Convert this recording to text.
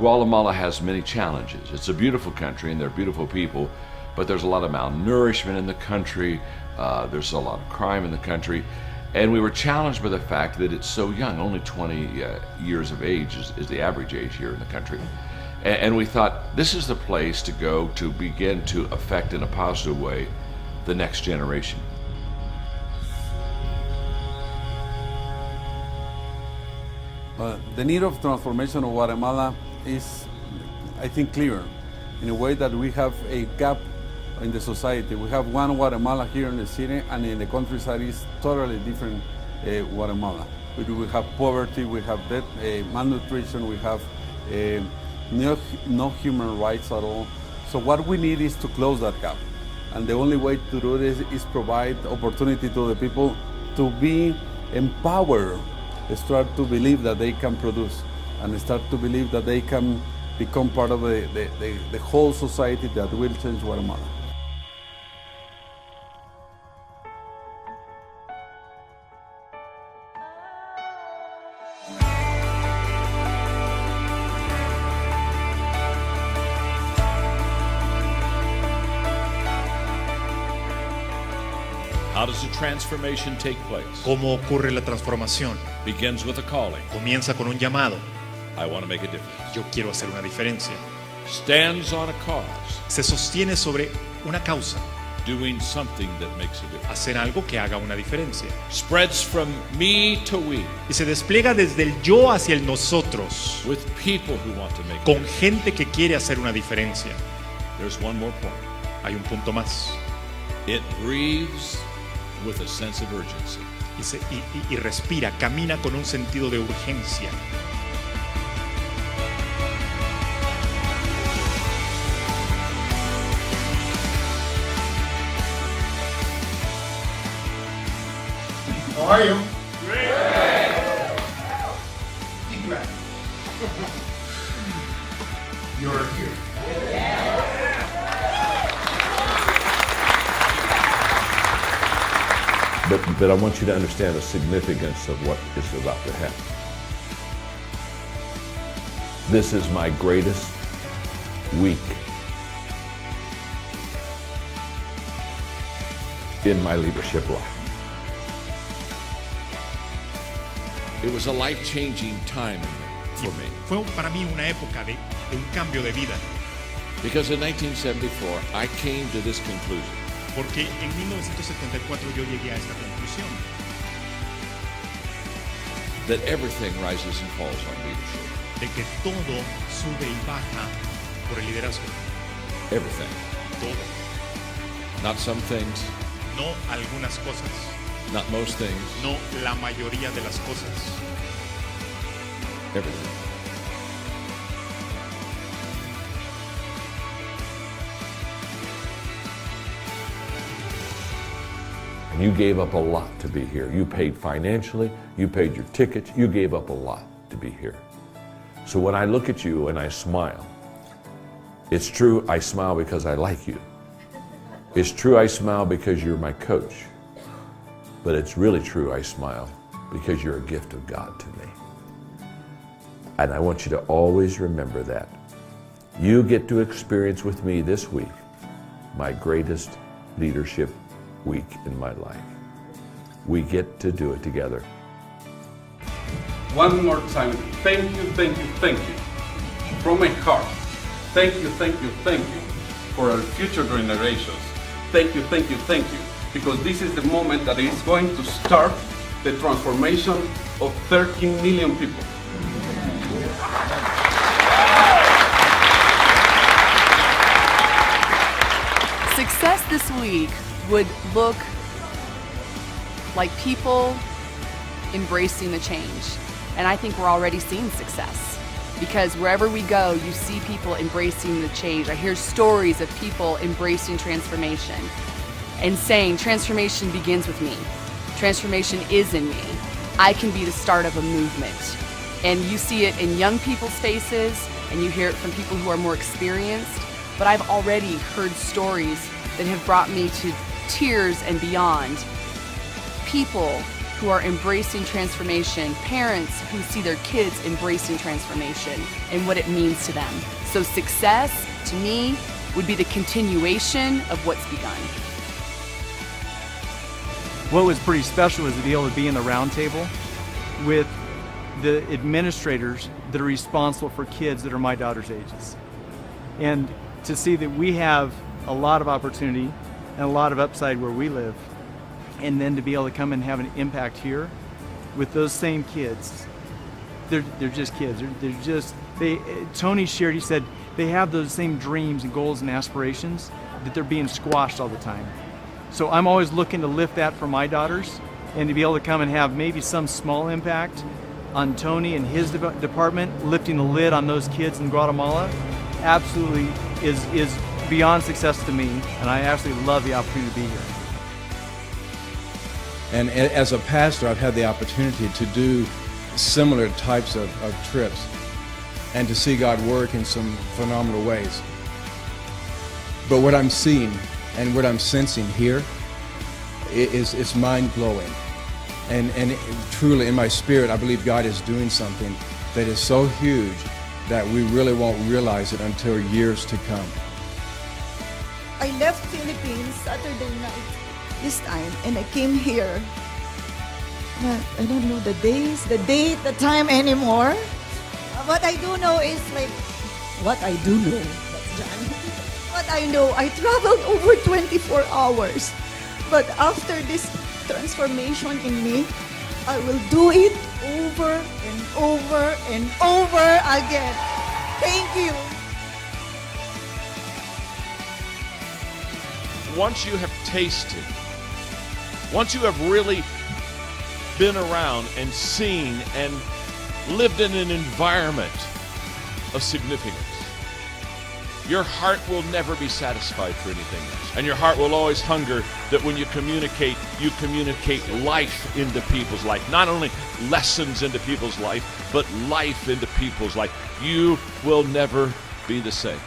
Guatemala has many challenges. It's a beautiful country and they're beautiful people, but there's a lot of malnourishment in the country. There's a lot of crime in the country. And we were challenged by the fact that it's so young. Only 20 years of age is the average age here in the country. And we thought this is the place to go to begin to affect in a positive way the next generation. The need of transformation of Guatemala is, I think, clear in a way that we have a gap in the society. We have one Guatemala here in the city, and in the countryside is totally different Guatemala. We have poverty, we have malnutrition, we have no human rights at all. So what we need is to close that gap. And the only way to do this is provide opportunity to the people to be empowered, start to believe that they can produce, and start to believe that they can become part of the whole society that will change Guatemala. How does the transformation take place? ¿Cómo ocurre la transformación? Begins with a calling. Comienza con un llamado. I want to make a difference. Yo quiero hacer una diferencia. Stands on a cause. Se sostiene sobre una causa. Doing something that makes a difference. Hacer algo que haga una diferencia. Spreads from me to we. Y se despliega desde el yo hacia el nosotros. With people who want to make a Con difference. gente que quiere hacer una diferencia. There's one more point. Hay un punto más. It breathes with a sense of urgency. Y respira, camina con un sentido de urgencia. How are you? Great. Deep breath. You're here. But I want you to understand the significance of what is about to happen. This is my greatest week in my leadership life. It was a life-changing time for me. Fue para mí una época de un cambio de vida. Because in 1974, I came to this conclusion. Porque en 1974 yo llegué a esta conclusión. That everything rises and falls on leadership. De que todo sube y baja por el liderazgo. Everything. Todo. Not some things. No algunas cosas. Not most things. No la mayoría de las cosas. Everything. And you gave up a lot to be here. You paid financially, you paid your tickets, you gave up a lot to be here. So when I look at you and I smile, it's true I smile because I like you. It's true I smile because you're my coach. But it's really true I smile because you're a gift of God to me. And I want you to always remember that. You get to experience with me this week my greatest leadership week in my life. We get to do it together. One more time, thank you, thank you, thank you. From my heart, thank you, thank you, thank you for our future generations. Thank you, thank you, thank you. Because this is the moment that is going to start the transformation of 13 million people. Success this week would look like people embracing the change. And I think we're already seeing success. Because wherever we go, you see people embracing the change. I hear stories of people embracing transformation and saying, transformation begins with me. Transformation is in me. I can be the start of a movement. And you see it in young people's faces, and you hear it from people who are more experienced. But I've already heard stories that have brought me to tears and beyond. People who are embracing transformation, parents who see their kids embracing transformation and what it means to them. So success, to me, would be the continuation of what's begun. What was pretty special was to be able to be in the round table with the administrators that are responsible for kids that are my daughter's ages. And to see that we have a lot of opportunity and a lot of upside where we live, and then to be able to come and have an impact here with those same kids. They're just kids. Tony shared, he said, they have those same dreams and goals and aspirations that they're being squashed all the time. So I'm always looking to lift that for my daughters, and to be able to come and have maybe some small impact on Tony and his department, lifting the lid on those kids in Guatemala, absolutely is beyond success to me, and I absolutely love the opportunity to be here. And as a pastor, I've had the opportunity to do similar types of trips and to see God work in some phenomenal ways. But what I'm seeing and what I'm sensing here is mind-blowing. And truly, in my spirit, I believe God is doing something that is so huge that we really won't realize it until years to come. I left Philippines Saturday night this time, and I came here. I don't know the days, the date, the time anymore. What I do know is what I do know. That's John. What I know, I traveled over 24 hours. But after this transformation in me, I will do it over and over and over again. Thank you. Once you have tasted, once you have really been around and seen and lived in an environment of significance, your heart will never be satisfied for anything else. And your heart will always hunger that when you communicate life into people's life. Not only lessons into people's life, but life into people's life. You will never be the same.